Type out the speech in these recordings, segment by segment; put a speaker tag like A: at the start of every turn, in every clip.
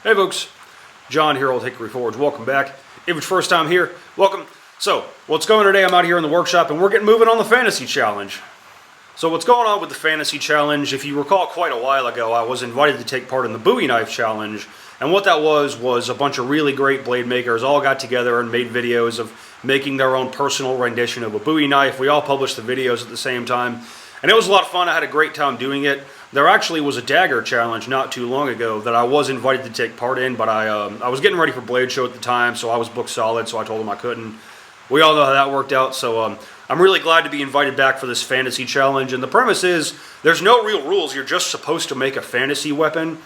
A: Hey folks, John here, Old Hickory Forge. Welcome back. If it's your first time here, welcome. So, what's going on today? I'm out here in the workshop and we're getting moving on the Fantasy Challenge. So what's going on with the Fantasy Challenge, if you recall quite a while ago, I was invited to take part in the Bowie Knife Challenge. And what that was a bunch of really great blade makers all got together and made videos of making their own personal rendition of a Bowie knife. We all published the videos at the same time. And it was a lot of fun. I had a great time doing it. There actually was a dagger challenge not too long ago that I was invited to take part in, but I was getting ready for Blade Show at the time, so I was booked solid, so I told them I couldn't. We all know how that worked out, so I'm really glad to be invited back for this fantasy challenge. And the premise is, there's no real rules. You're just supposed to make a fantasy weapon.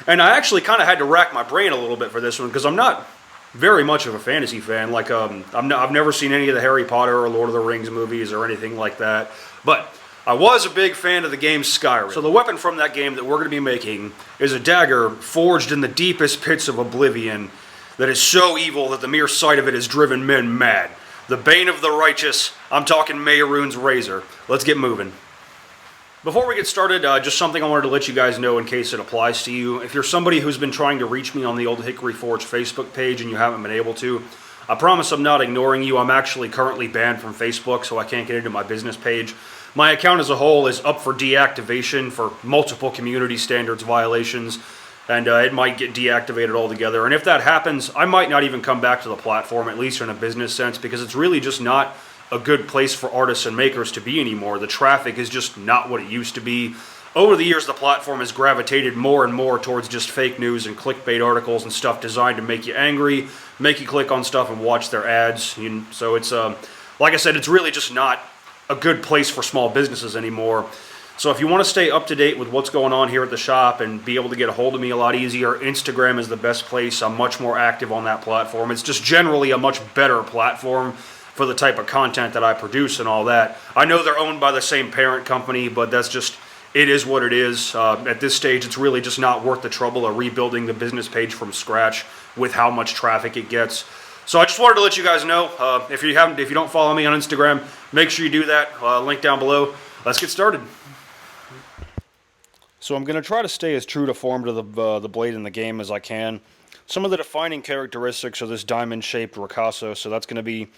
A: And I actually kind of had to rack my brain a little bit for this one, because I'm not very much of a fantasy fan. Like, I've never seen any of the Harry Potter or Lord of the Rings movies or anything like that. But I was a big fan of the game Skyrim. So the weapon from that game that we're going to be making is a dagger forged in the deepest pits of oblivion that is so evil that the mere sight of it has driven men mad. The bane of the righteous, I'm talking Mehrunes Razor. Let's get moving. Before we get started, just something I wanted to let you guys know in case it applies to you. If you're somebody who's been trying to reach me on the Old Hickory Forge Facebook page and you haven't been able to, I promise I'm not ignoring you. I'm actually currently banned from Facebook, so I can't get into my business page. My account as a whole is up for deactivation for multiple community standards violations, and it might get deactivated altogether. And if that happens, I might not even come back to the platform, at least in a business sense, because it's really just not a good place for artists and makers to be anymore. The traffic is just not what it used to be. Over the years, the platform has gravitated more and more towards just fake news and clickbait articles and stuff designed to make you angry, make you click on stuff and watch their ads. So it's, like I said, it's really just not a good place for small businesses anymore. So if you want to stay up to date with what's going on here at the shop and be able to get a hold of me a lot easier, Instagram is the best place. I'm much more active on that platform. It's just generally a much better platform for the type of content that I produce and all that. I know they're owned by the same parent company, but that's just, it is what it is. At this stage, it's really just not worth the trouble of rebuilding the business page from scratch with how much traffic it gets. So I just wanted to let you guys know, if you don't follow me on Instagram, make sure you do that. Link down below. Let's get started. So I'm going to try to stay as true to form to the blade in the game as I can. Some of the defining characteristics are this diamond-shaped ricasso, so that's going to be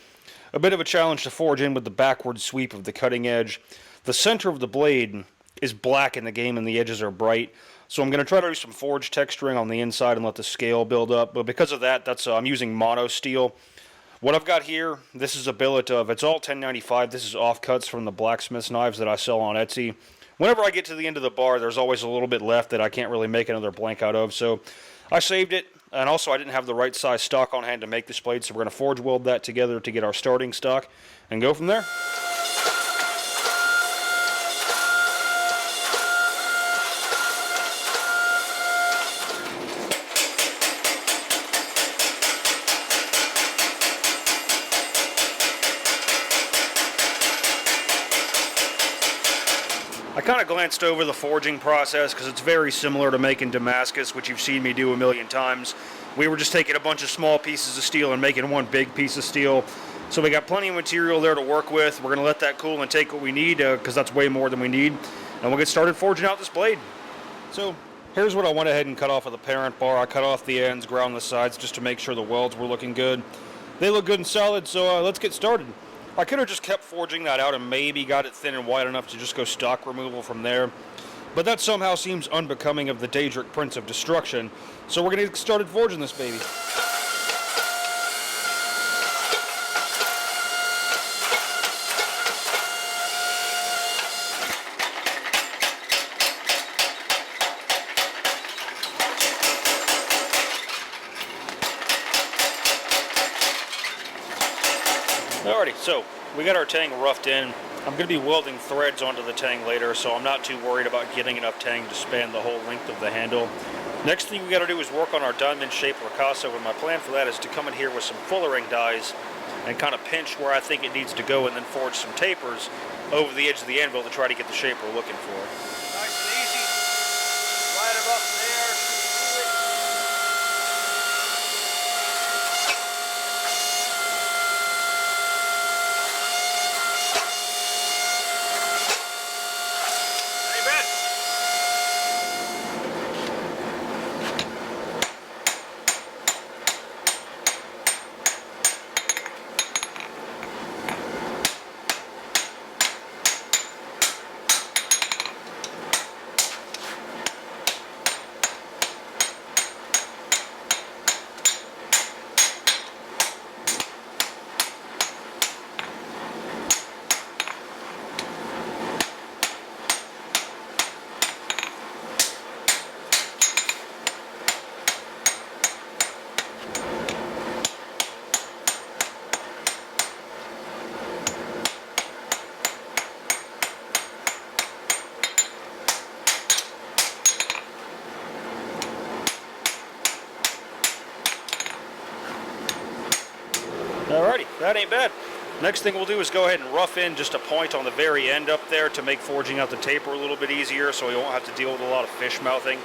A: a bit of a challenge to forge in with the backward sweep of the cutting edge. The center of the blade is black in the game and the edges are bright. So I'm going to try to do some forge texturing on the inside and let the scale build up. But because of that, I'm using mono steel. What I've got here, this is a billet of, it's all 1095. This is offcuts from the blacksmith's knives that I sell on Etsy. Whenever I get to the end of the bar, there's always a little bit left that I can't really make another blank out of. So I saved it, and also I didn't have the right size stock on hand to make this blade. So we're going to forge weld that together to get our starting stock and go from there. I kind of glanced over the forging process because it's very similar to making Damascus, which you've seen me do a million times. We were just taking a bunch of small pieces of steel and making one big piece of steel. So we got plenty of material there to work with. We're going to let that cool and take what we need because that's way more than we need. And we'll get started forging out this blade. So here's what I went ahead and cut off of the parent bar. I cut off the ends, ground the sides just to make sure the welds were looking good. They look good and solid, so let's get started. I could have just kept forging that out and maybe got it thin and wide enough to just go stock removal from there. But that somehow seems unbecoming of the Daedric Prince of Destruction. So we're going to get started forging this baby. Alrighty, so we got our tang roughed in. I'm going to be welding threads onto the tang later, so I'm not too worried about getting enough tang to span the whole length of the handle. Next thing we got to do is work on our diamond-shaped ricasso, and my plan for that is to come in here with some fullering dies and kind of pinch where I think it needs to go and then forge some tapers over the edge of the anvil to try to get the shape we're looking for. Nice and easy. Slide it up there. Alrighty, that ain't bad. Next thing we'll do is go ahead and rough in just a point on the very end up there to make forging out the taper a little bit easier so we won't have to deal with a lot of fish mouthing.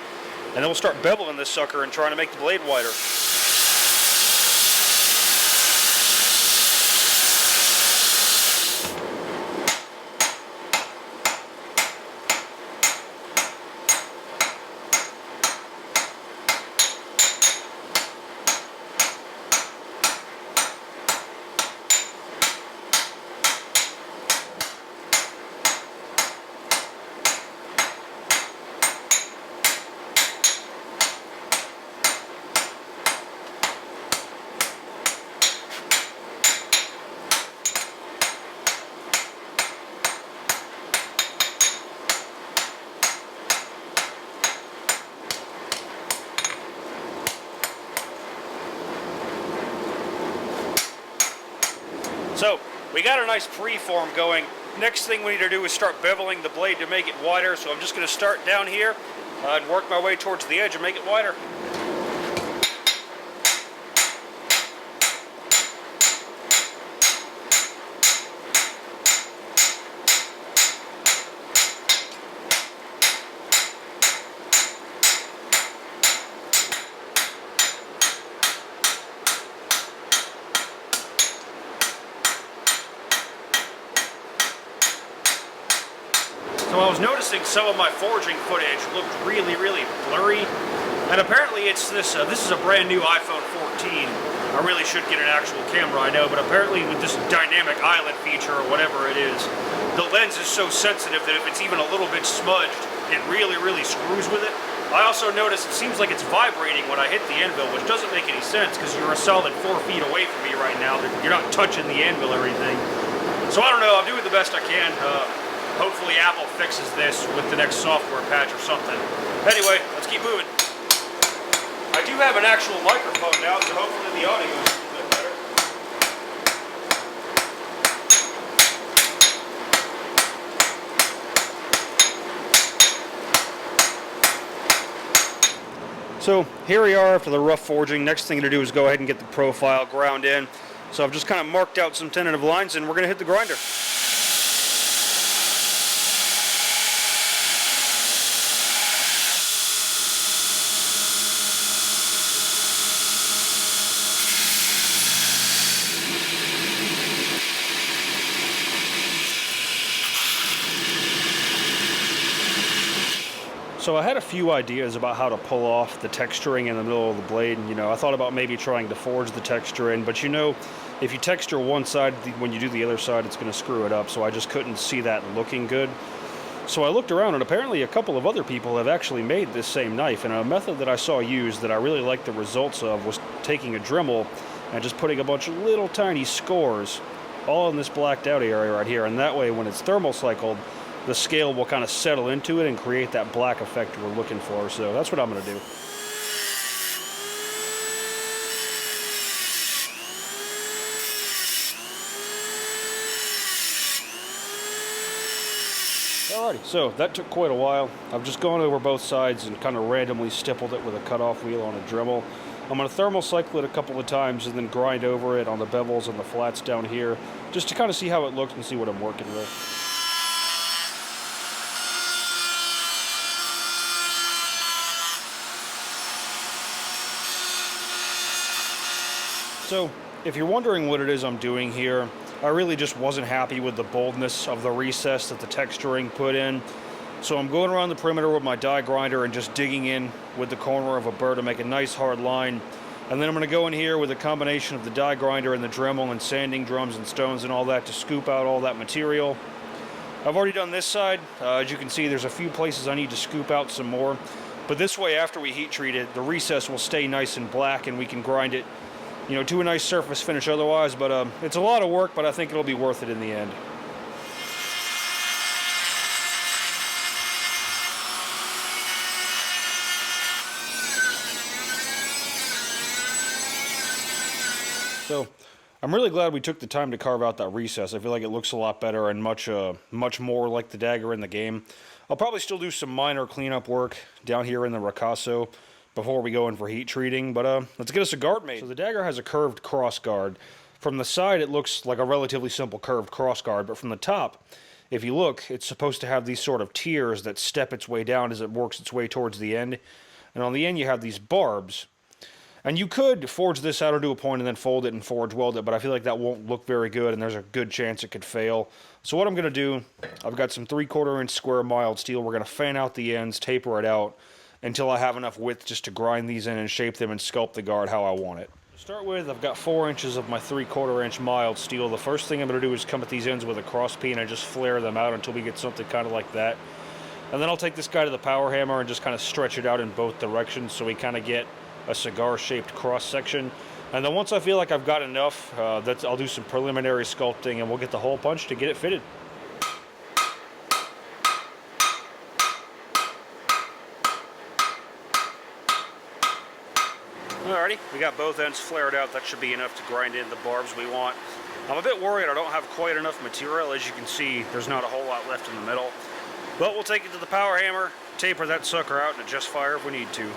A: And then we'll start beveling this sucker and trying to make the blade wider. So, we got a nice pre-form going. Next thing we need to do is start beveling the blade to make it wider. So I'm just going to start down here and work my way towards the edge and make it wider. So I was noticing some of my forging footage looked really blurry, and apparently it's this is a brand new iPhone 14. I really should get an actual camera, I know, but apparently with this dynamic island feature or whatever it is, the lens is so sensitive that if it's even a little bit smudged, it really screws with it. I also noticed it seems like it's vibrating when I hit the anvil, which doesn't make any sense because you're a solid 4 feet away from me right now. You're not touching the anvil or anything. So I don't know, I'm doing the best I can. Hopefully Apple fixes this with the next software patch or something. Anyway, let's keep moving. I do have an actual microphone now, so hopefully the audio is a little bit better. So here we are after the rough forging. Next thing to do is go ahead and get the profile ground in. So I've just kind of marked out some tentative lines and we're going to hit the grinder. So I had a few ideas about how to pull off the texturing in the middle of the blade. You know, I thought about maybe trying to forge the texture in, but you know, if you texture one side, when you do the other side, it's going to screw it up. So I just couldn't see that looking good. So I looked around, and apparently a couple of other people have actually made this same knife. And a method that I saw used that I really liked the results of was taking a Dremel and just putting a bunch of little tiny scores all in this blacked out area right here. And that way, when it's thermal cycled, the scale will kind of settle into it and create that black effect we're looking for. So that's what I'm going to do. Alrighty, so that took quite a while. I've just gone over both sides and kind of randomly stippled it with a cutoff wheel on a Dremel. I'm going to thermal cycle it a couple of times and then grind over it on the bevels and the flats down here, just to kind of see how it looks and see what I'm working with. So, if you're wondering what it is I'm doing here, I really just wasn't happy with the boldness of the recess that the texturing put in. So I'm going around the perimeter with my die grinder and just digging in with the corner of a burr to make a nice hard line. And then I'm going to go in here with a combination of the die grinder and the Dremel and sanding drums and stones and all that to scoop out all that material. I've already done this side. As you can see, there's a few places I need to scoop out some more. But this way, after we heat treat it, the recess will stay nice and black and we can grind it, you know, to a nice surface finish otherwise, but it's a lot of work, but I think it'll be worth it in the end. So, I'm really glad we took the time to carve out that recess. I feel like it looks a lot better and much more like the dagger in the game. I'll probably still do some minor cleanup work down here in the ricasso before we go in for heat treating, but let's get us a guard made. So the dagger has a curved cross guard. From the side, it looks like a relatively simple curved crossguard, but from the top, if you look, it's supposed to have these sort of tiers that step its way down as it works its way towards the end. And on the end, you have these barbs. And you could forge this out to a point and then fold it and forge weld it, but I feel like that won't look very good, and there's a good chance it could fail. So what I'm going to do, I've got some 3/4 inch square mild steel. We're going to fan out the ends, taper it out, until I have enough width just to grind these in and shape them and sculpt the guard how I want it. To start with, I've got 4 inches of my 3/4 inch mild steel. The first thing I'm going to do is come at these ends with a cross peen and just flare them out until we get something kind of like that. And then I'll take this guy to the power hammer and just kind of stretch it out in both directions so we kind of get a cigar-shaped cross-section. And then once I feel like I've got enough, I'll do some preliminary sculpting and we'll get the hole punched to get it fitted. Alrighty, we got both ends flared out. That should be enough to grind in the barbs we want. I'm a bit worried I don't have quite enough material. As you can see, there's not a whole lot left in the middle. But we'll take it to the power hammer, taper that sucker out, and adjust fire if we need to.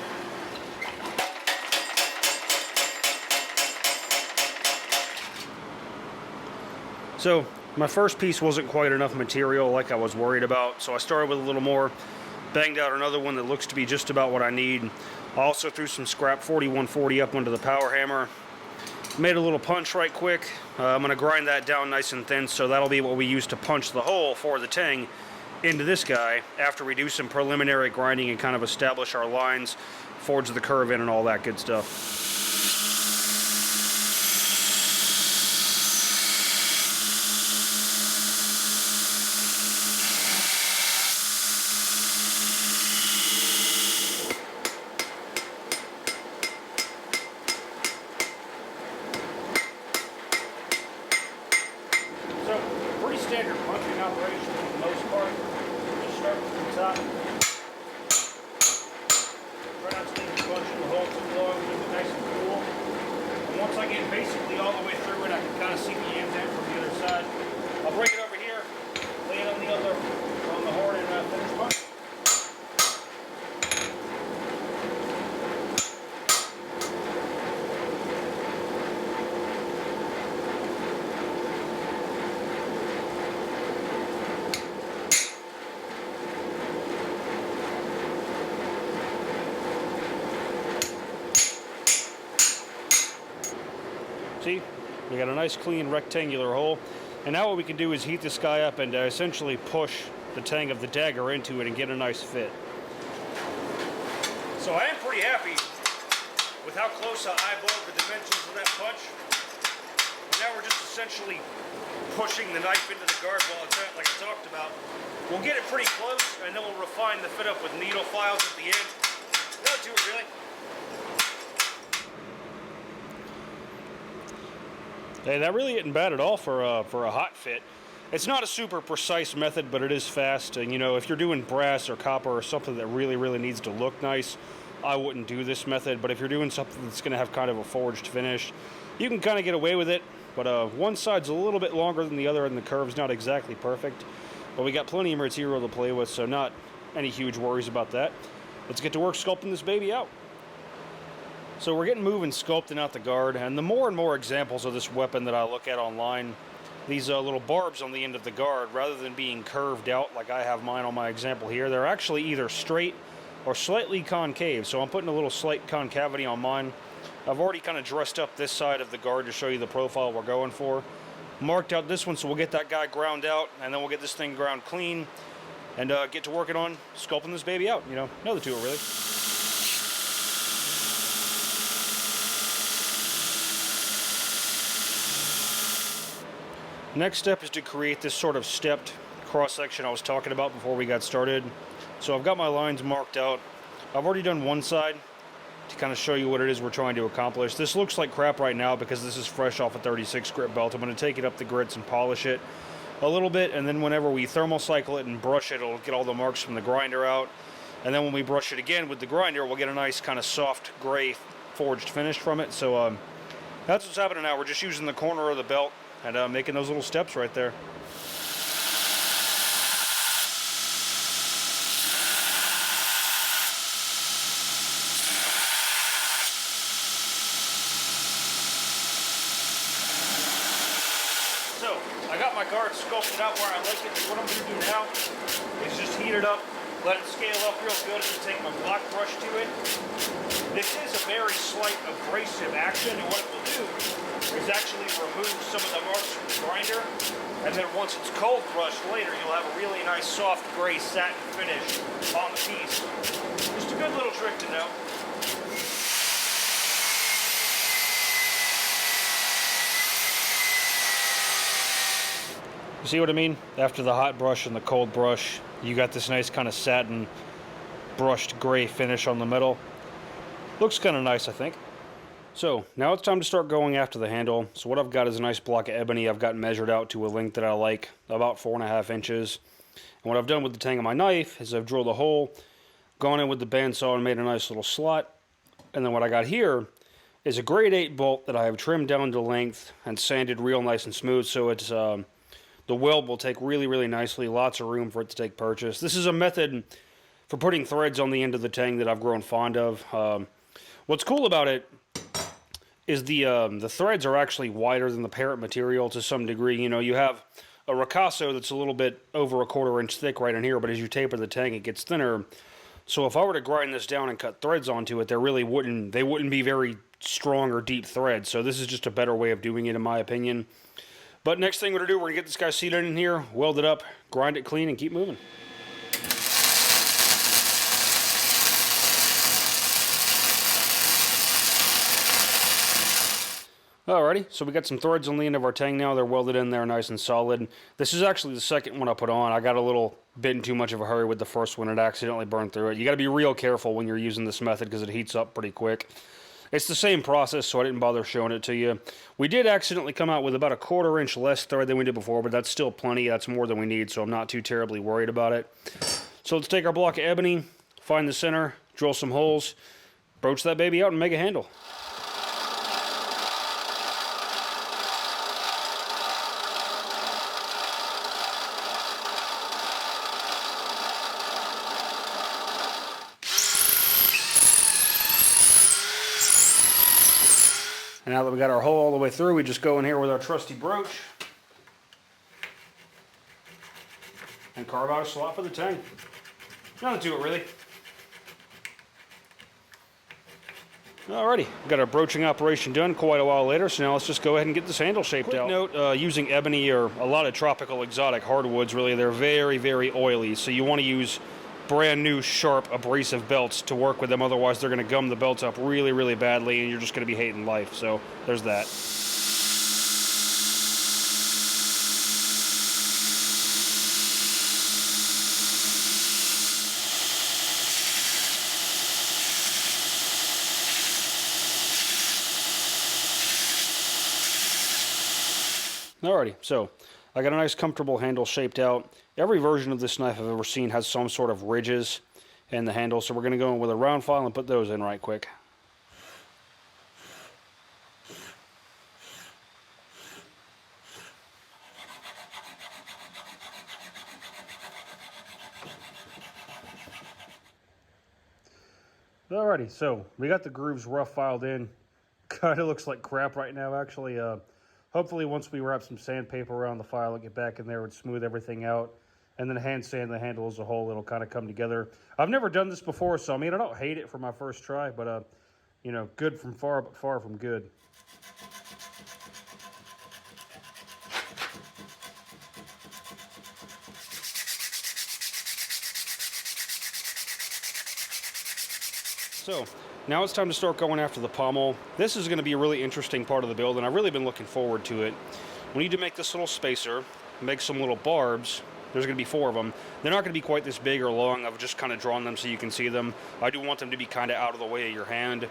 A: So, my first piece wasn't quite enough material like I was worried about, so I started with a little more, banged out another one that looks to be just about what I need. I also threw some scrap 4140 up onto the power hammer. Made a little punch right quick. I'm going to grind that down nice and thin, so that'll be what we use to punch the hole for the tang into this guy after we do some preliminary grinding and kind of establish our lines, forge the curve in and all that good stuff. So, pretty standard punching operation for the most part. Just start from the top. Try not to leave the punch in the hole too long, keep it nice and cool. And once I get basically all the way through it, I can kind of see the ends end from the other side. I'll bring it over here, lay it on the horn, and finish punching. See, we got a nice clean rectangular hole, and now what we can do is heat this guy up and essentially push the tang of the dagger into it and get a nice fit. So I am pretty happy with how close I eyeballed the dimensions of that punch. And now we're just essentially pushing the knife into the guard while it's out, like I talked about. We'll get it pretty close, and then we'll refine the fit up with needle files at the end. That'll do it, really. Hey, that really isn't bad at all for a hot fit. It's not a super precise method, but it is fast. And you know, if you're doing brass or copper or something that really needs to look nice, I wouldn't do this method. But if you're doing something that's going to have kind of a forged finish, you can kind of get away with it. But one side's a little bit longer than the other, and the curve's not exactly perfect. But we got plenty of material to play with, so not any huge worries about that. Let's get to work sculpting this baby out. So we're getting moving, sculpting out the guard, and the more and more examples of this weapon that I look at online, these little barbs on the end of the guard, rather than being curved out like I have mine on my example here, they're actually either straight or slightly concave. So I'm putting a little slight concavity on mine. I've already kind of dressed up this side of the guard to show you the profile we're going for. Marked out this one, so we'll get that guy ground out, and then we'll get this thing ground clean, and get to working on sculpting this baby out. You know, another tool, really. Next step is to create this sort of stepped cross-section I was talking about before we got started. So I've got my lines marked out. I've already done one side to kind of show you what it is we're trying to accomplish. This looks like crap right now because this is fresh off a 36 grit belt. I'm going to take it up the grits and polish it a little bit, and then whenever we thermal cycle it and brush it, it'll get all the marks from the grinder out. And then when we brush it again with the grinder, we'll get a nice kind of soft gray forged finish from it. So that's what's happening now. We're just using the corner of the belt and making those little steps right there. So, I got my guard sculpted out where I like it. What I'm going to do now is just heat it up, let it scale up real good, and take my block brush to it. This is a very slight abrasive action, and what it will do is actually remove some of the marks from the grinder, and then once it's cold brushed later, you'll have a really nice soft gray satin finish on the piece. Just a good little trick to know. You see what I mean? After the hot brush and the cold brush, you got this nice kind of satin brushed gray finish on the metal. Looks kind of nice, I think. So, now it's time to start going after the handle. So what I've got is a nice block of ebony I've got measured out to a length that I like, about 4.5 inches. And what I've done with the tang of my knife is I've drilled a hole, gone in with the bandsaw and made a nice little slot. And then what I got here is a grade 8 bolt that I have trimmed down to length and sanded real nice and smooth, so it's the weld will take really, really nicely. Lots of room for it to take purchase. This is a method for putting threads on the end of the tang that I've grown fond of. What's cool about it is the threads are actually wider than the parent material to some degree. You know, you have a ricasso that's a little bit over a 1/4 inch thick right in here, but as you taper the tang, it gets thinner. So if I were to grind this down and cut threads onto it, they wouldn't be very strong or deep threads. So this is just a better way of doing it, in my opinion. But next thing we're going to do, we're going to get this guy seated in here, weld it up, grind it clean, and keep moving. Alrighty, so we got some threads on the end of our tang now. They're welded in there nice and solid. This is actually the second one I put on. I got a little bit in too much of a hurry with the first one and accidentally burned through it. You got to be real careful when you're using this method because it heats up pretty quick. It's the same process, so I didn't bother showing it to you. We did accidentally come out with about a 1/4 inch less thread than we did before, but that's still plenty. That's more than we need, so I'm not too terribly worried about it. So let's take our block of ebony, find the center, drill some holes, broach that baby out, and make a handle. And now that we got our hole all the way through, we just go in here with our trusty broach and carve out a slot for the tang. Nothing to it, really. Alrighty, we got our broaching operation done quite a while later, so now let's just go ahead and get this handle shaped out. Quick note, using ebony or a lot of tropical exotic hardwoods, really, they're very, very oily, so you want to use brand new sharp abrasive belts to work with them, otherwise they're going to gum the belts up really, really badly and you're just going to be hating life. So there's that. Alrighty, so I got a nice comfortable handle shaped out. Every version of this knife I've ever seen has some sort of ridges in the handle, so we're going to go in with a round file and put those in right quick. Alrighty, so we got the grooves rough filed in. Kind of looks like crap right now, actually. Hopefully once we wrap some sandpaper around the file, it'll get back in there and smooth everything out. And then hand sand the handle as a whole, it'll kind of come together. I've never done this before, so I mean, I don't hate it for my first try, but you know, good from far, but far from good. So now it's time to start going after the pommel. This is going to be a really interesting part of the build, and I've really been looking forward to it. We need to make this little spacer, make some little barbs. There's going to be 4 of them. They're not going to be quite this big or long. I've just kind of drawn them so you can see them. I do want them to be kind of out of the way of your hand.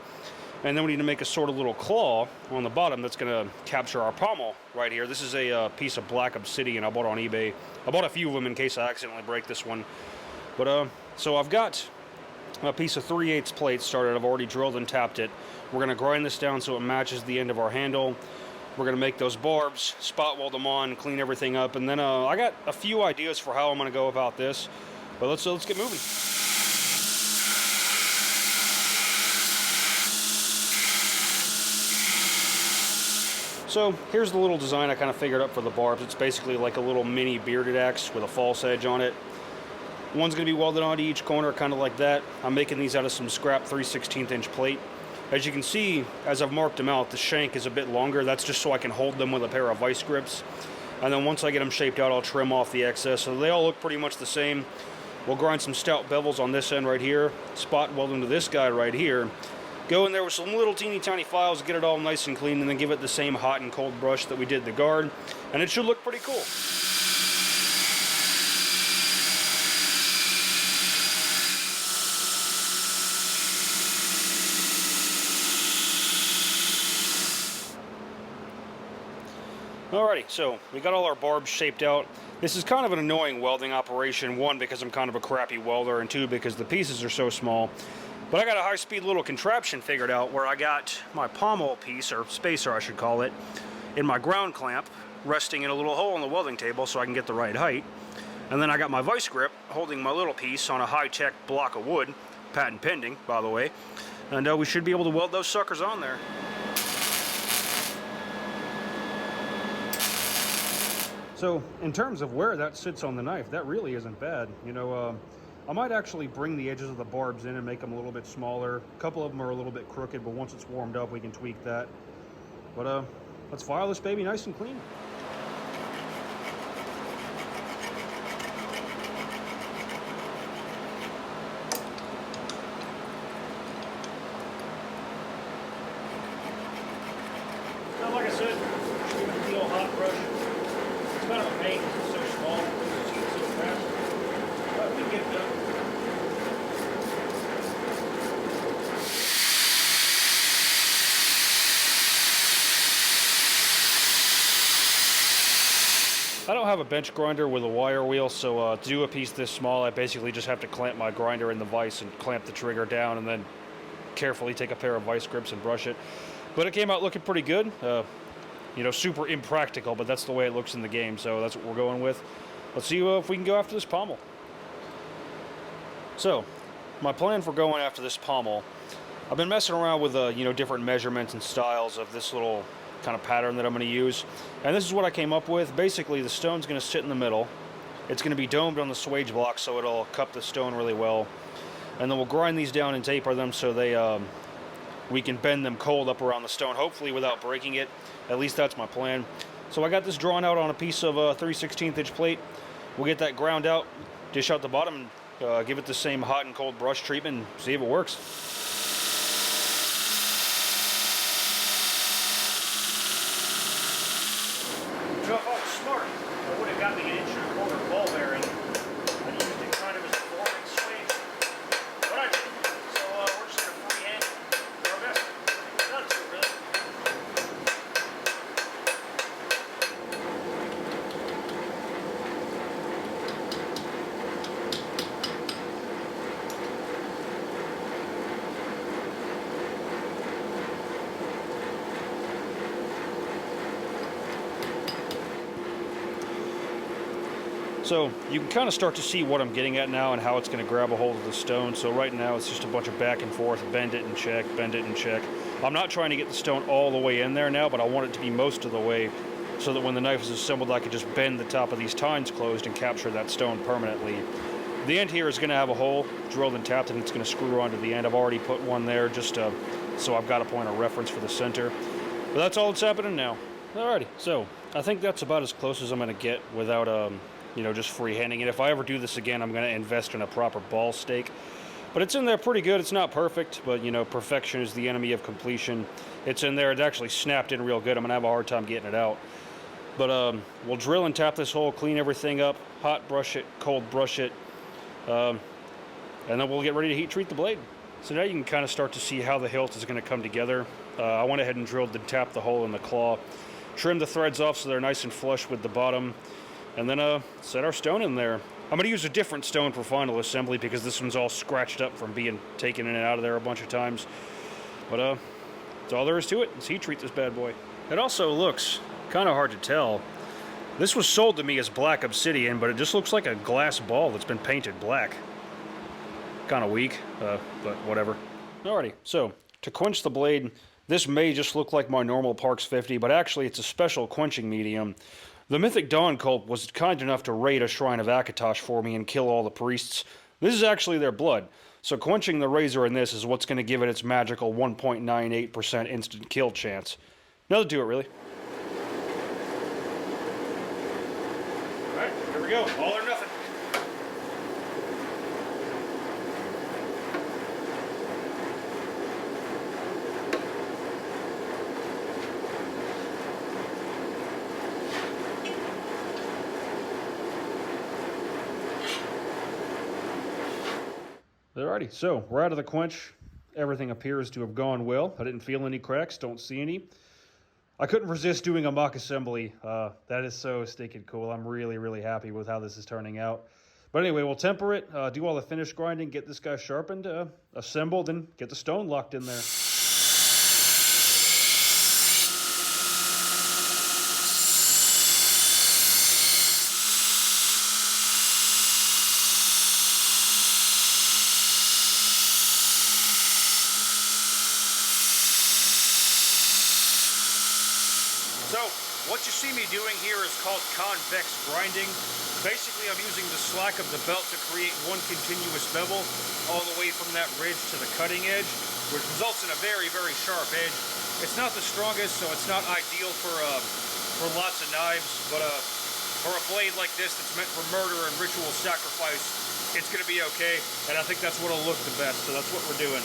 A: And then we need to make a sort of little claw on the bottom that's going to capture our pommel right here. This is a piece of black obsidian I bought on eBay. I bought a few of them in case I accidentally break this one. But so I've got a piece of 3/8 plate started. I've already drilled and tapped it. We're going to grind this down so it matches the end of our handle. We're going to make those barbs, spot weld them on, clean everything up, and then I got a few ideas for how I'm going to go about this. But let's get moving. So here's the little design I kind of figured up for the barbs. It's basically like a little mini bearded axe with a false edge on it. One's going to be welded onto each corner, kind of like that. I'm making these out of some scrap 3/16 inch plate. As you can see, as I've marked them out, the shank is a bit longer. That's just so I can hold them with a pair of vice grips. And then once I get them shaped out, I'll trim off the excess. So they all look pretty much the same. We'll grind some stout bevels on this end right here, spot weld them to this guy right here. Go in there with some little teeny tiny files, get it all nice and clean, and then give it the same hot and cold brush that we did the guard. And it should look pretty cool. Alrighty, so we got all our barbs shaped out. This is kind of an annoying welding operation, one, because I'm kind of a crappy welder, and two, because the pieces are so small. But I got a high-speed little contraption figured out where I got my pommel piece, or spacer I should call it, in my ground clamp, resting in a little hole in the welding table so I can get the right height. And then I got my vice grip holding my little piece on a high-tech block of wood, patent pending, by the way. And we should be able to weld those suckers on there. So, in terms of where that sits on the knife, that really isn't bad. You know, I might actually bring the edges of the barbs in and make them a little bit smaller. A couple of them are a little bit crooked, but once it's warmed up, we can tweak that. But let's file this baby nice and clean. Now, like I said, just give it the old hot brush. It's kind of a pain because it's so small, it's so fast, but we can get it done. I don't have a bench grinder with a wire wheel, so to do a piece this small, I basically just have to clamp my grinder in the vise and clamp the trigger down and then carefully take a pair of vice grips and brush it. But it came out looking pretty good. You know, super impractical, but that's the way it looks in the game, so that's what we're going with. Let's see if we can go after this pommel. So, my plan for going after this pommel, I've been messing around with, you know, different measurements and styles of this little kind of pattern that I'm going to use. And this is what I came up with. Basically, the stone's going to sit in the middle. It's going to be domed on the swage block, so it'll cup the stone really well. And then we'll grind these down and taper them so they, we can bend them cold up around the stone, hopefully without breaking it. At least that's my plan. So I got this drawn out on a piece of 3/16 inch plate. We'll get that ground out, dish out the bottom, give it the same hot and cold brush treatment, and see if it works. You know, if I was smart, I would have got me an 1.25 ball bearing and used it kind of as a forming swing. But I didn't. So we're just going to freehand do our best. Not too really. So you can kind of start to see what I'm getting at now and how it's going to grab a hold of the stone. So right now it's just a bunch of back and forth, bend it and check, bend it and check. I'm not trying to get the stone all the way in there now, but I want it to be most of the way so that when the knife is assembled, I can just bend the top of these tines closed and capture that stone permanently. The end here is going to have a hole drilled and tapped, and it's going to screw onto the end. I've already put one there just so I've got a point of reference for the center. But that's all that's happening now. Alrighty, so I think that's about as close as I'm going to get without you know, just freehanding it. If I ever do this again, I'm going to invest in a proper ball stake. But it's in there pretty good. It's not perfect, but, you know, perfection is the enemy of completion. It's in there. It's actually snapped in real good. I'm going to have a hard time getting it out. But we'll drill and tap this hole, clean everything up, hot brush it, cold brush it, and then we'll get ready to heat treat the blade. So now you can kind of start to see how the hilt is going to come together. I went ahead and drilled and tapped the hole in the claw, trimmed the threads off so they're nice and flush with the bottom, and then set our stone in there. I'm going to use a different stone for final assembly because this one's all scratched up from being taken in and out of there a bunch of times. But that's all there is to it. Let's heat treat this bad boy. It also looks kind of hard to tell. This was sold to me as black obsidian, but it just looks like a glass ball that's been painted black. Kind of weak, but whatever. Alrighty, so to quench the blade, This may just look like my normal Parks 50, but actually it's a special quenching medium. The Mythic Dawn Cult was kind enough to raid a shrine of Akatosh for me and kill all the priests. This is actually their blood, so quenching the Razor in this is what's going to give it its magical 1.98% instant kill chance. Now to do it, really. Alright, here we go. All or nothing. Alrighty, so we're out of the quench. Everything appears to have gone well. I didn't feel any cracks, don't see any. I couldn't resist doing a mock assembly. That is so stinking cool. I'm really, really happy with how this is turning out. But anyway, we'll temper it, do all the finish grinding, get this guy sharpened, assembled, and get the stone locked in there. So, what you see me doing here is called convex grinding. Basically, I'm using the slack of the belt to create one continuous bevel all the way from that ridge to the cutting edge, which results in a very, very sharp edge. It's not the strongest, so it's not ideal for lots of knives, but for a blade like this that's meant for murder and ritual sacrifice, it's going to be okay, and I think that's what'll look the best, so that's what we're doing.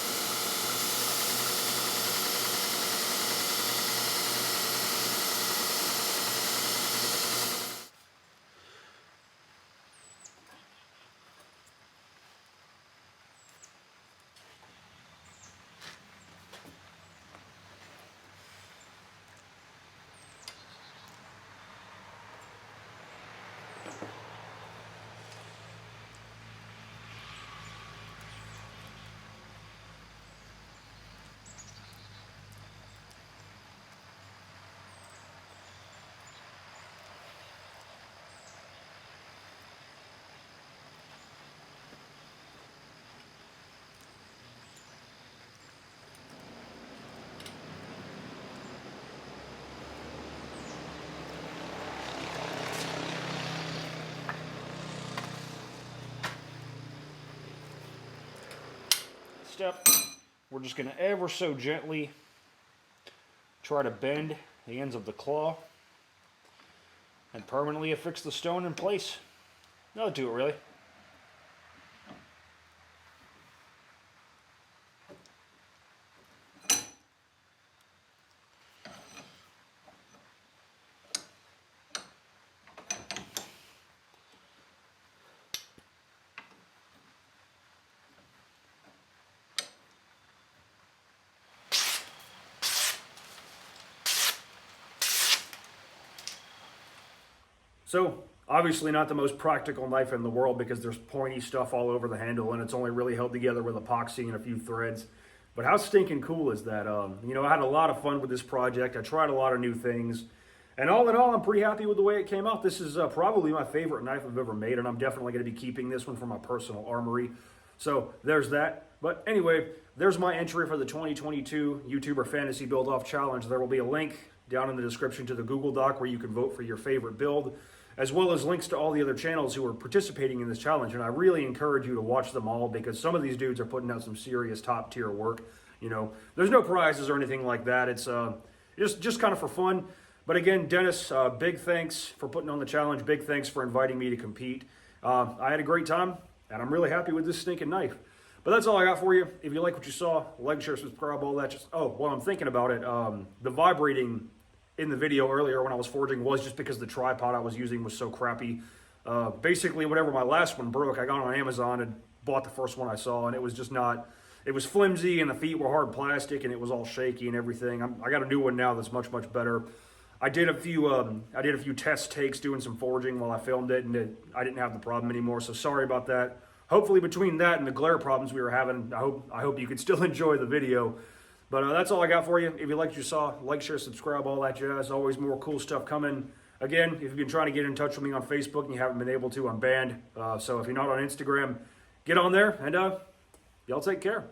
A: Step, we're just going to ever so gently try to bend the ends of the claw and permanently affix the stone in place. That'll do it, really. So, obviously not the most practical knife in the world because there's pointy stuff all over the handle and it's only really held together with epoxy and a few threads. But how stinking cool is that? You know, I had a lot of fun with this project. I tried a lot of new things. And all in all, I'm pretty happy with the way it came out. This is probably my favorite knife I've ever made, and I'm definitely going to be keeping this one for my personal armory. So there's that. But anyway, there's my entry for the 2022 YouTuber Fantasy Build Off Challenge. There will be a link down in the description to the Google Doc where you can vote for your favorite build, as well as links to all the other channels who are participating in this challenge. And I really encourage you to watch them all because some of these dudes are putting out some serious top tier work. You know, there's no prizes or anything like that. It's just kind of for fun. But again, Dennis, big thanks for putting on the challenge. Big thanks for inviting me to compete. I had a great time, and I'm really happy with this stinking knife. But that's all I got for you. If you like what you saw, like, share, subscribe, all that. Oh, while I'm thinking about it, the vibrating in the video earlier when I was forging was just because the tripod I was using was so crappy. Basically, whenever my last one broke, I got on Amazon and bought the first one I saw, and it was just not... It was flimsy, and the feet were hard plastic, and it was all shaky and everything. I got a new one now that's much, much better. I did a few test takes doing some forging while I filmed it, and I didn't have the problem anymore, so sorry about that. Hopefully between that and the glare problems we were having, I hope you could still enjoy the video. But that's all I got for you. If you liked what you saw, like, share, subscribe, all that jazz. Always more cool stuff coming. Again, if you've been trying to get in touch with me on Facebook and you haven't been able to, I'm banned. So if you're not on Instagram, get on there, and y'all take care.